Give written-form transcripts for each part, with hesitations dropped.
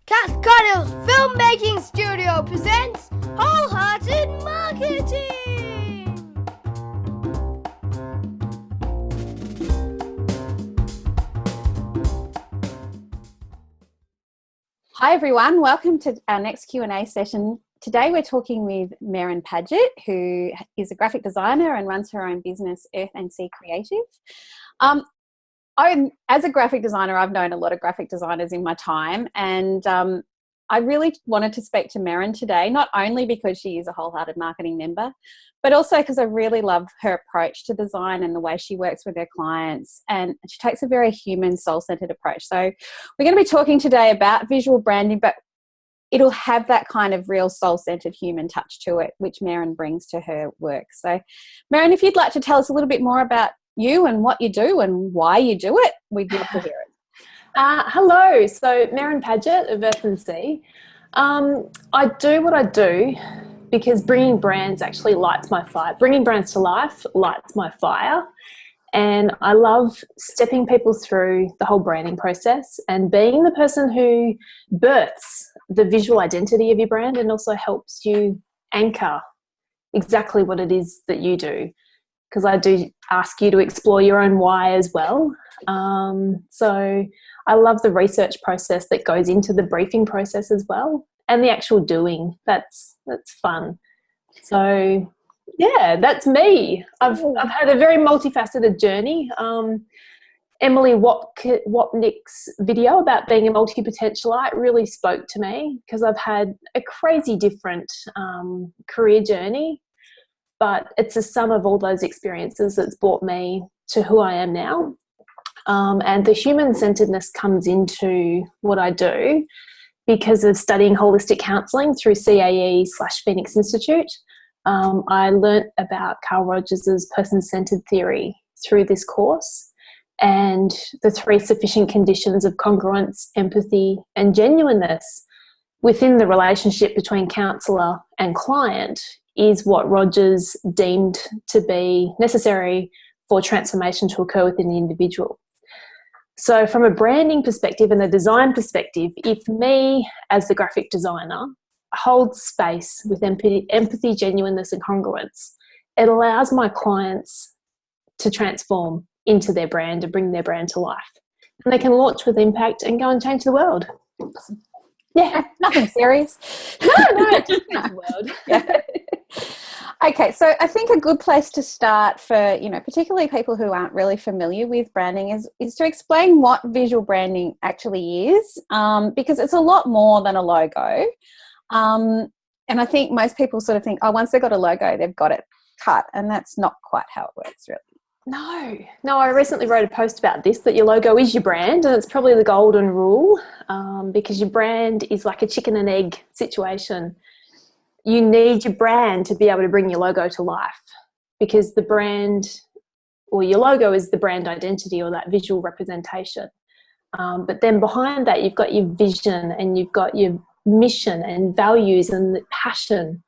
Cascado's Filmmaking Studio presents Wholehearted Marketing! Hi everyone, welcome to our next Q&A session. Today we're talking with Merryn Padgett, who is a graphic designer and runs her own business, Earth and Sea Creative. As a graphic designer, I've known a lot of graphic designers in my time, and I really wanted to speak to Merryn today, not only because she is a Wholehearted Marketing Member, but also because I really love her approach to design and the way she works with her clients, and she takes a very human, soul-centered approach. So we're going to be talking today about visual branding, but it'll have that kind of real soul-centered human touch to it, which Merryn brings to her work. So Merryn, if you'd like to tell us a little bit more about you and what you do and why you do it, we'd love to hear it. Hello, so Merryn Padgett of Earth and Sea. I do what I do because bringing brands actually lights my fire. Bringing brands to life lights my fire. And I love stepping people through the whole branding process and being the person who births the visual identity of your brand and also helps you anchor exactly what it is that you do. Because I do ask you to explore your own why as well. So I love the research process that goes into the briefing process as well, and the actual doing. That's fun. So yeah, that's me. I've had a very multifaceted journey. Emily Wapnick's video about being a multi-potentialite really spoke to me because I've had a crazy different career journey, but it's a sum of all those experiences that's brought me to who I am now. And the human-centeredness comes into what I do because of studying holistic counselling through CAE/Phoenix Institute. I learnt about Carl Rogers' person-centered theory through this course, and the 3 sufficient conditions of congruence, empathy, and genuineness within the relationship between counsellor and client is what Rogers deemed to be necessary for transformation to occur within the individual. So from a branding perspective and a design perspective, if me as the graphic designer holds space with empathy, genuineness and congruence, it allows my clients to transform into their brand and bring their brand to life. And they can launch with impact and go and change the world. Yeah, nothing serious. No, just change the world. Yeah. Okay, so I think a good place to start for, particularly people who aren't really familiar with branding is to explain what visual branding actually is, because it's a lot more than a logo. And I think most people sort of think, once they've got a logo, they've got it cut, and that's not quite how it works, really. No, I recently wrote a post about this, that your logo is your brand, and it's probably the golden rule, because your brand is like a chicken and egg situation. You need your brand to be able to bring your logo to life, because the brand or your logo is the brand identity or that visual representation. But then behind that, you've got your vision and you've got your mission and values and passion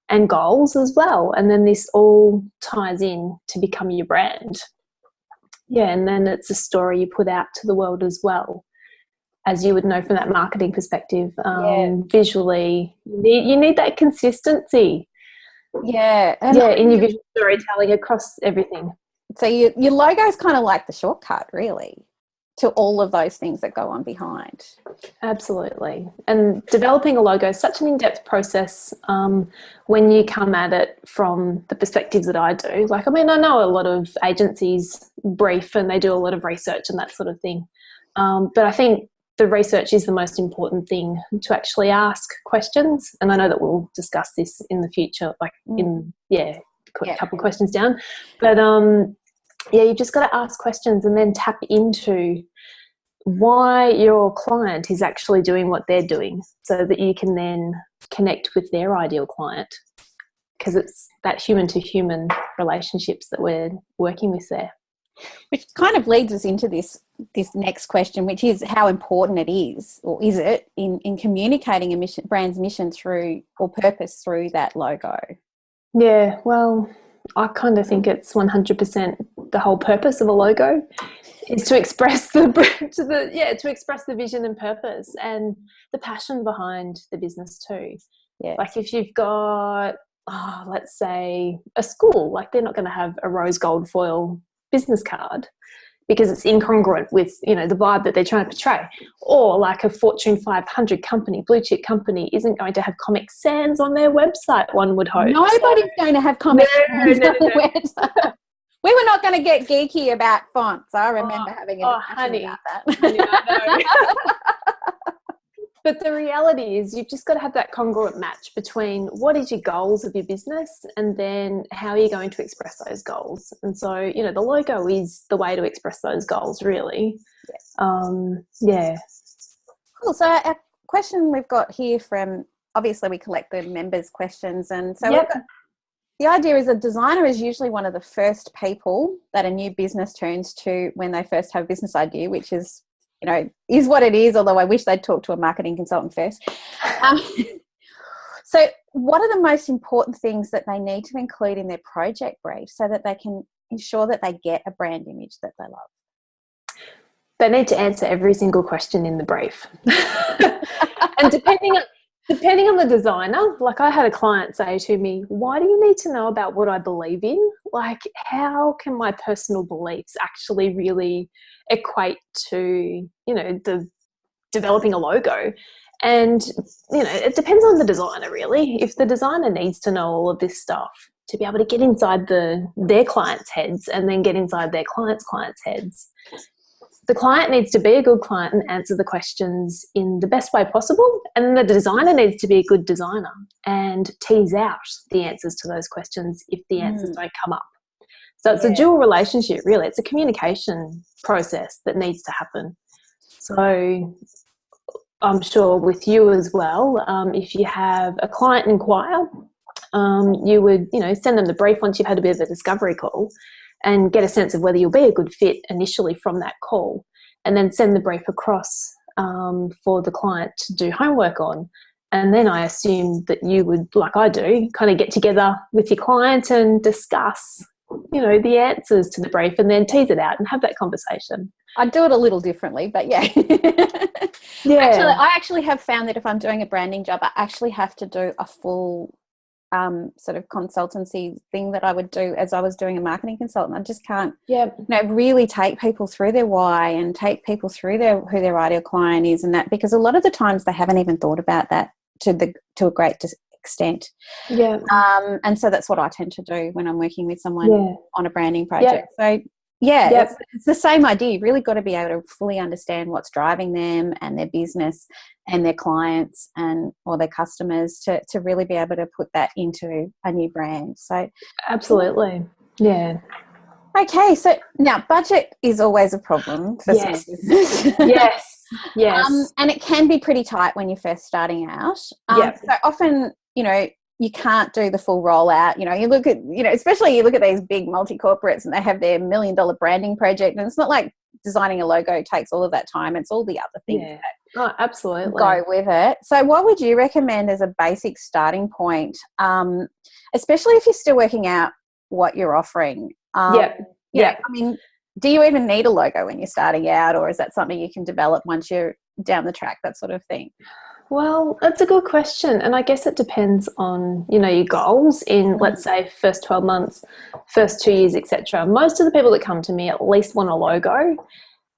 and goals as well. And then this all ties in to become your brand. Yeah, and then it's a story you put out to the world as well. As you would know from that marketing perspective, visually, you need that consistency. Yeah. In your visual storytelling across everything. So your logo is kind of like the shortcut, really, to all of those things that go on behind. Absolutely. And developing a logo is such an in-depth process when you come at it from the perspectives that I do. I know a lot of agencies brief and they do a lot of research and that sort of thing. But I think the research is the most important thing, to actually ask questions. And I know that we'll discuss this in the future, a couple of questions down. But you've just got to ask questions and then tap into why your client is actually doing what they're doing, so that you can then connect with their ideal client, because it's that human to human relationships that we're working with there. Which kind of leads us into this next question, which is how important it is, or is it, in communicating a brand's mission through, or purpose through, that logo? Yeah, well, I kind of think it's 100% the whole purpose of a logo is to express to express the vision and purpose and the passion behind the business too. Yeah. Like if you've got, let's say a school, like they're not going to have a rose gold foil business card because it's incongruent with, the vibe that they're trying to portray. Or like a Fortune 500 company, blue chip company, isn't going to have Comic Sans on their website, one would hope. Nobody's going to have Comic Sans no. on the website. We were not going to get geeky about fonts. I remember having a discussion about that. Honey, I know. But the reality is you've just got to have that congruent match between what is your goals of your business and then how are you going to express those goals. And so, the logo is the way to express those goals, really. Yeah. Cool. So a question we've got here from, obviously we collect the members' questions. And so we've got, the idea is a designer is usually one of the first people that a new business turns to when they first have a business idea, which is, is what it is, although I wish they'd talk to a marketing consultant first. So what are the most important things that they need to include in their project brief so that they can ensure that they get a brand image that they love? They need to answer every single question in the brief. And depending on the designer, like I had a client say to me, why do you need to know about what I believe in? Like, how can my personal beliefs actually really equate to, the developing a logo? And, it depends on the designer, really. If the designer needs to know all of this stuff to be able to get inside their clients' heads and then get inside their clients' heads, the client needs to be a good client and answer the questions in the best way possible. And the designer needs to be a good designer and tease out the answers to those questions if the answers don't come up. So it's a dual relationship, really. It's a communication process that needs to happen. So I'm sure with you as well, if you have a client inquire, you would, send them the brief once you've had a bit of a discovery call and get a sense of whether you'll be a good fit initially from that call, and then send the brief across for the client to do homework on. And then I assume that you would, like I do, kind of get together with your client and discuss, the answers to the brief and then tease it out and have that conversation. I do it a little differently, but yeah. I actually have found that if I'm doing a branding job, I actually have to do a full sort of consultancy thing that I would do as I was doing a marketing consultant. I just can't really take people through their why and take people through who their ideal client is, and that, because a lot of the times they haven't even thought about that to a great extent. And so that's what I tend to do when I'm working with someone on a branding project. So it's the same idea. You've really got to be able to fully understand what's driving them and their business and their clients or their customers to really be able to put that into a new brand. So absolutely. Yeah. Okay, so now budget is always a problem for some business. Yes. And it can be pretty tight when you're first starting out. So often, you can't do the full rollout. You look at, especially you look at these big multi-corporates and they have their $1 million branding project, and it's not like designing a logo takes all of that time. It's all the other things that absolutely go with it. So what would you recommend as a basic starting point, especially if you're still working out what you're offering? I mean, do you even need a logo when you're starting out, or is that something you can develop once you're down the track, that sort of thing? Well, that's a good question. And I guess it depends on, your goals in, let's say, first 12 months, first 2 years, etc. Most of the people that come to me at least want a logo,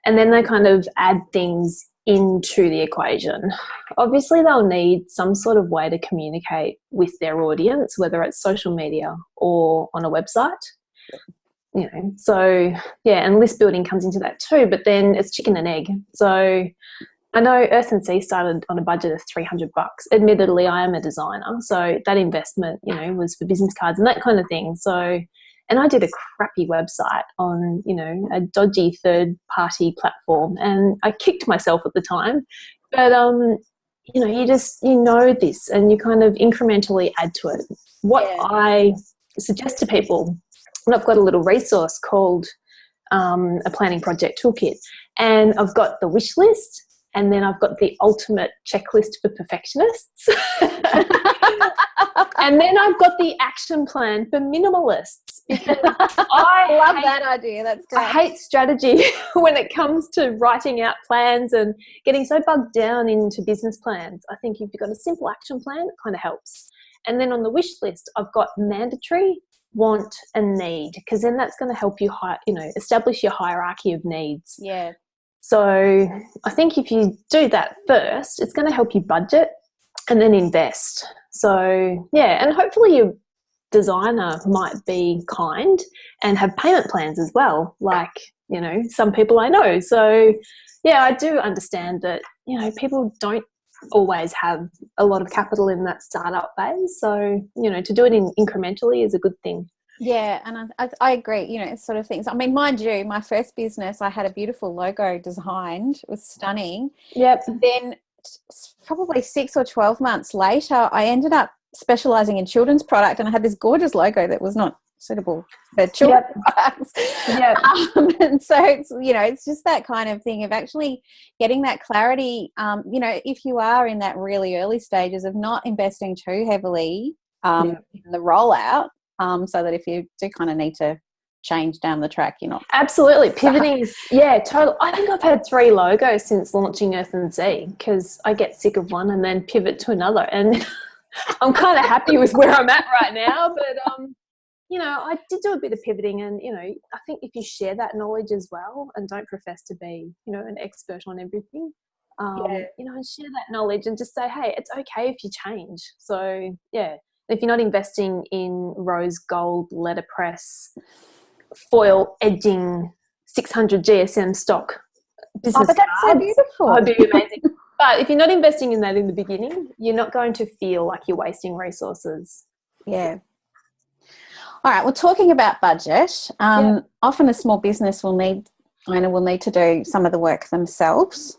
and then they kind of add things into the equation. Obviously, they'll need some sort of way to communicate with their audience, whether it's social media or on a website. And list building comes into that too, but then it's chicken and egg. So I know Earth and Sea started on a budget of $300. Admittedly, I am a designer, so that investment, was for business cards and that kind of thing. So, and I did a crappy website on, a dodgy third-party platform, and I kicked myself at the time. But, you know this, and you kind of incrementally add to it. What I suggest to people, and I've got a little resource called a planning project toolkit, and I've got the wish list And then I've got the ultimate checklist for perfectionists. And then I've got the action plan for minimalists, because I love that idea. That's great. I hate strategy when it comes to writing out plans and getting so bogged down into business plans. I think if you've got a simple action plan, it kind of helps. And then on the wish list, I've got mandatory, want, and need, because then that's going to help you, establish your hierarchy of needs. Yeah. So I think if you do that first, it's going to help you budget and then invest. So yeah, and hopefully your designer might be kind and have payment plans as well, like, some people I know. So yeah, I do understand that, people don't always have a lot of capital in that startup phase. So, to do it incrementally is a good thing. Yeah, and I agree, sort of things. I mean, mind you, my first business, I had a beautiful logo designed. It was stunning. Yep. Then probably 6 or 12 months later, I ended up specialising in children's product, and I had this gorgeous logo that was not suitable for children's products. Yep. And so it's just that kind of thing of actually getting that clarity, if you are in that really early stages of not investing too heavily in the rollout, so that if you do kind of need to change down the track, you're not absolutely pivoting. Totally. I think I've had 3 logos since launching Earth and Sea, because I get sick of one and then pivot to another, and I'm kind of happy with where I'm at right now. But I did do a bit of pivoting, and I think if you share that knowledge as well and don't profess to be an expert on everything, and share that knowledge and just say, hey, it's okay if you change. So yeah, if you're not investing in rose gold letterpress foil edging 600 GSM stock business but that's cards, so beautiful. that'd be amazing. But if you're not investing in that in the beginning, you're not going to feel like you're wasting resources. Yeah. All right. Well, talking about budget, often a small business will need to do some of the work themselves,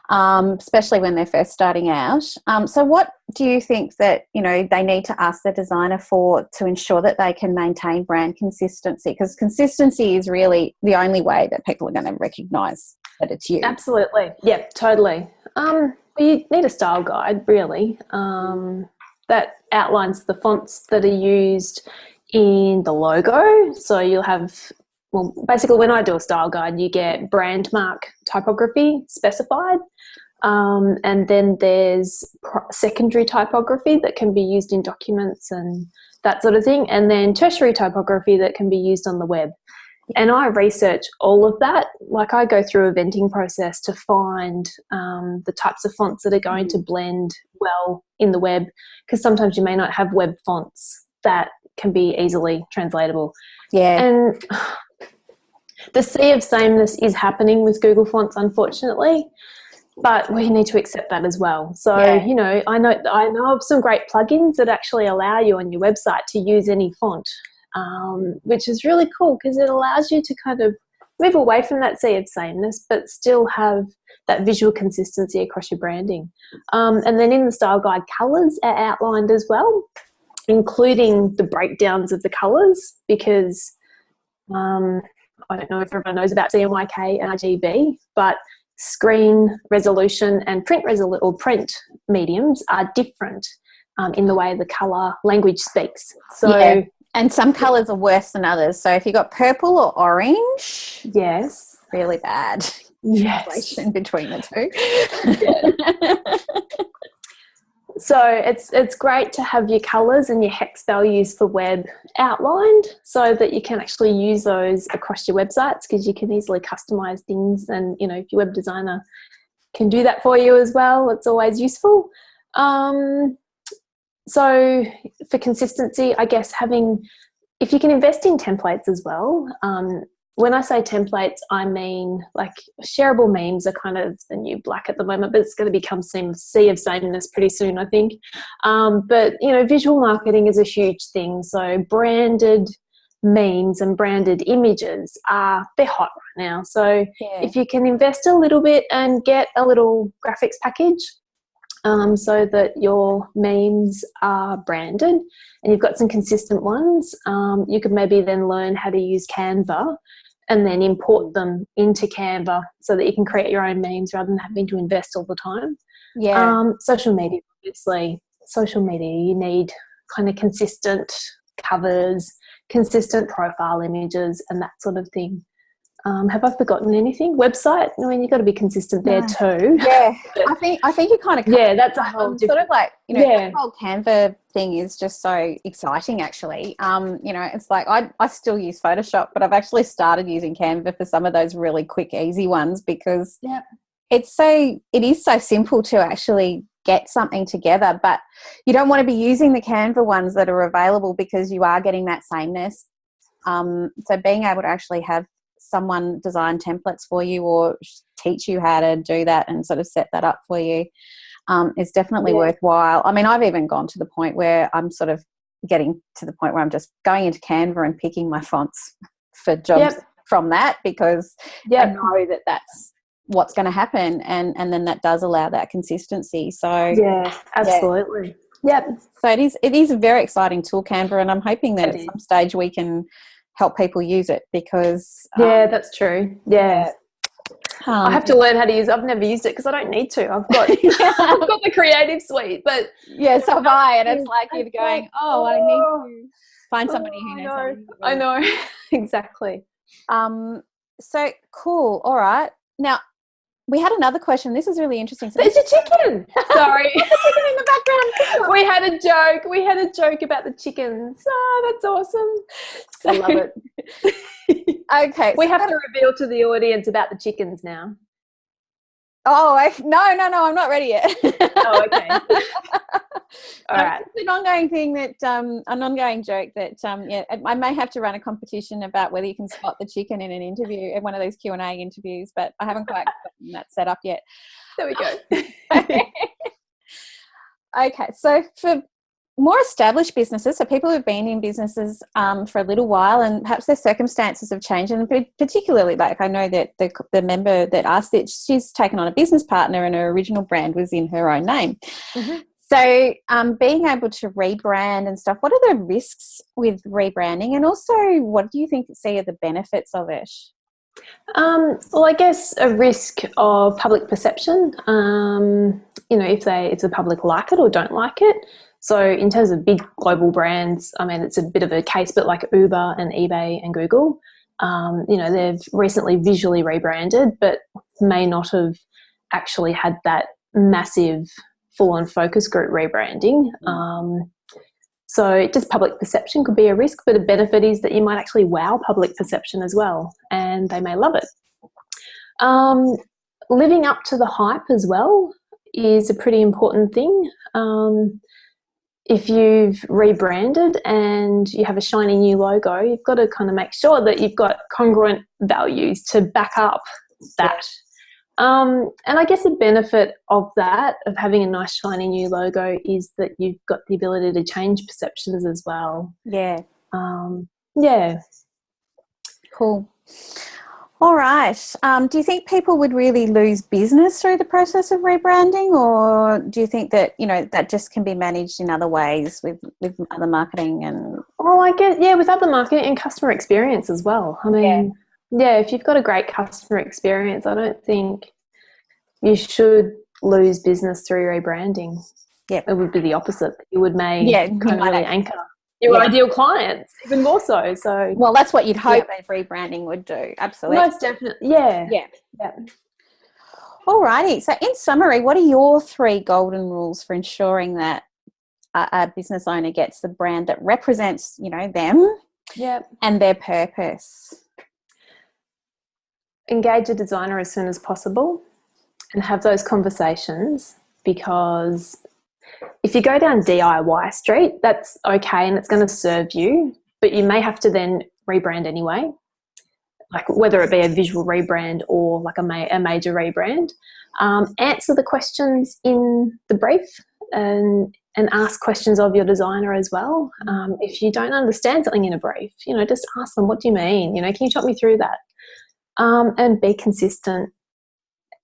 especially when they're first starting out. So what do you think that, they need to ask the designer for to ensure that they can maintain brand consistency? Because consistency is really the only way that people are going to recognise that it's you. Absolutely. Yeah, totally. You need a style guide, really, that outlines the fonts that are used in the logo. So you'll have, basically when I do a style guide, you get brand mark typography specified. And then there's secondary typography that can be used in documents and that sort of thing. And then tertiary typography that can be used on the web. And I research all of that. Like, I go through a venting process to find the types of fonts that are going to blend well in the web, because sometimes you may not have web fonts that can be easily translatable. Yeah. And the sea of sameness is happening with Google Fonts, unfortunately, but we need to accept that as well. So, I know of some great plugins that actually allow you on your website to use any font, which is really cool, because it allows you to kind of move away from that sea of sameness, but still have that visual consistency across your branding. And then in the style guide, colours are outlined as well, including the breakdowns of the colours, because I don't know if everyone knows about CMYK and RGB, but screen resolution and print mediums are different in the way the colour language speaks. So and some colours are worse than others. So if you've got purple or orange, yes, really bad. Yes, in between the two. So it's great to have your colours and your hex values for web outlined, so that you can actually use those across your websites, because you can easily customise things, and if your web designer can do that for you as well, it's always useful. So for consistency, I guess if you can invest in templates as well. When I say templates, I mean, like, shareable memes are kind of the new black at the moment, but it's going to become some sea of sameness pretty soon, I think. But, visual marketing is a huge thing. So branded memes and branded images they're hot right now. So if you can invest a little bit and get a little graphics package, so that your memes are branded and you've got some consistent ones, you could maybe then learn how to use Canva and then import them into Canva so that you can create your own memes rather than having to invest all the time. Yeah. Social media, obviously. Social media, you need kind of consistent covers, consistent profile images, and that sort of thing. Have I forgotten anything? Website? I mean, you've got to be consistent there too. Yeah, I think you kind of that's a whole sort of like, you know, yeah. that whole Canva thing is just so exciting actually. You know, it's like I still use Photoshop, but I've actually started using Canva for some of those really quick, easy ones because it is so simple to actually get something together, but you don't want to be using the Canva ones that are available because you are getting that sameness. So being able to actually have someone design templates for you or teach you how to do that and sort of set that up for you is definitely worthwhile. I mean, I've even gone to the point where I'm sort of getting to the point where I'm just going into Canva and picking my fonts for jobs from that because I know that that's what's going to happen, and then that does allow that consistency. So absolutely. So it is a very exciting tool, Canva, and I'm hoping that at some stage we can help people use it because that's true. I have to learn how to use it. I've never used it because I don't need to. I've got I've got the Creative Suite, but so have I, and it's like you're going, I need to find somebody who knows how to use it. I know. Exactly. So cool. All right, now we had another question. This is really interesting. So there's a chicken. Sorry. There's a chicken in the background. We had a joke. We had a joke about the chickens. Oh, that's awesome. I love it. Okay. We have to reveal to the audience about the chickens now. No, I'm not ready yet. Oh, okay. All right. It's an ongoing thing that, an ongoing joke that, I may have to run a competition about whether you can spot the chicken in an interview, in one of these Q&A interviews, but I haven't quite gotten that set up yet. There we go. Okay, so for more established businesses, so people who've been in businesses for a little while and perhaps their circumstances have changed, and particularly like I know that the member that asked it, she's taken on a business partner and her original brand was in her own name. Mm-hmm. So being able to rebrand and stuff, what are the risks with rebranding, and also what do you think are the benefits of it? Well, I guess a risk of public perception, if the public like it or don't like it. So in terms of big global brands, I mean, it's a bit of a case, but like Uber and eBay and Google, they've recently visually rebranded, but may not have actually had that massive full-on focus group rebranding. So just public perception could be a risk, but a benefit is that you might actually wow public perception as well, and they may love it. Living up to the hype as well is a pretty important thing. If you've rebranded and you have a shiny new logo, you've got to kind of make sure that you've got congruent values to back up that. And I guess the benefit of that, of having a nice shiny new logo, is that you've got the ability to change perceptions as well. Yeah. Yeah. Cool. All right. Do you think people would really lose business through the process of rebranding, or do you think that, that just can be managed in other ways with other marketing and... Well, I guess, with other marketing and customer experience as well. I mean... Yeah, if you've got a great customer experience, I don't think you should lose business through rebranding. Yeah, it would be the opposite. You would kind of really anchor your ideal clients, even more so. So, well, that's what you'd hope a rebranding would do. Absolutely, most definitely. Yeah. All righty. So, in summary, what are your 3 golden rules for ensuring that a business owner gets the brand that represents, them, and their purpose? Engage a designer as soon as possible and have those conversations, because if you go down DIY street, that's okay and it's going to serve you, but you may have to then rebrand anyway, like whether it be a visual rebrand or like a major rebrand. Answer the questions in the brief and ask questions of your designer as well. If you don't understand something in a brief, just ask them, what do you mean? Can you talk me through that? And be consistent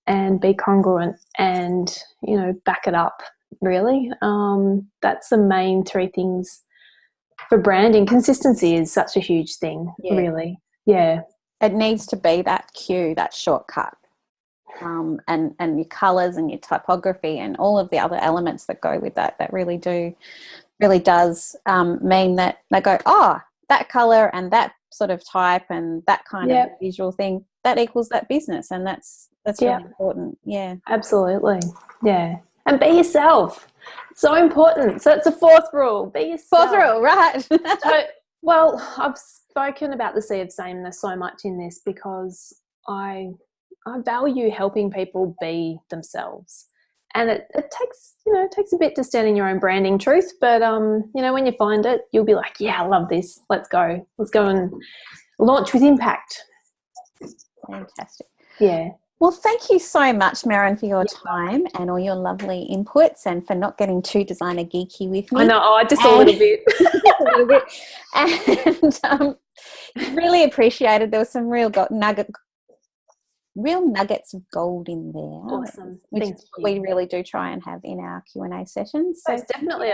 and be congruent and, back it up, really. That's the main 3 things for branding. Consistency is such a huge thing, really. Yeah. it needs to be that cue, that shortcut. And your colours and your typography and all of the other elements that go with that really does mean that they go, oh, that colour and that sort of type and that kind of visual thing, that equals that business, and that's really important. Yeah, absolutely. Yeah, and be yourself. It's so important. So it's the fourth rule: be yourself. Fourth rule, right? Well, I've spoken about the sea of sameness so much in this because I value helping people be themselves, and it takes a bit to stand in your own branding truth. But when you find it, you'll be like, yeah, I love this. Let's go and launch with impact. Fantastic. Yeah. Well, thank you so much, Merryn, for your time and all your lovely inputs, and for not getting too designer geeky with me. I know, just a little bit. And really appreciated. There was some real nuggets of gold in there. Awesome. Which Thank is you. what we really do try and have in our Q&A sessions. So Most definitely.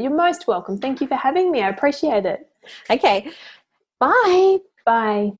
You're most welcome. Thank you for having me. I appreciate it. Okay. Bye. Bye.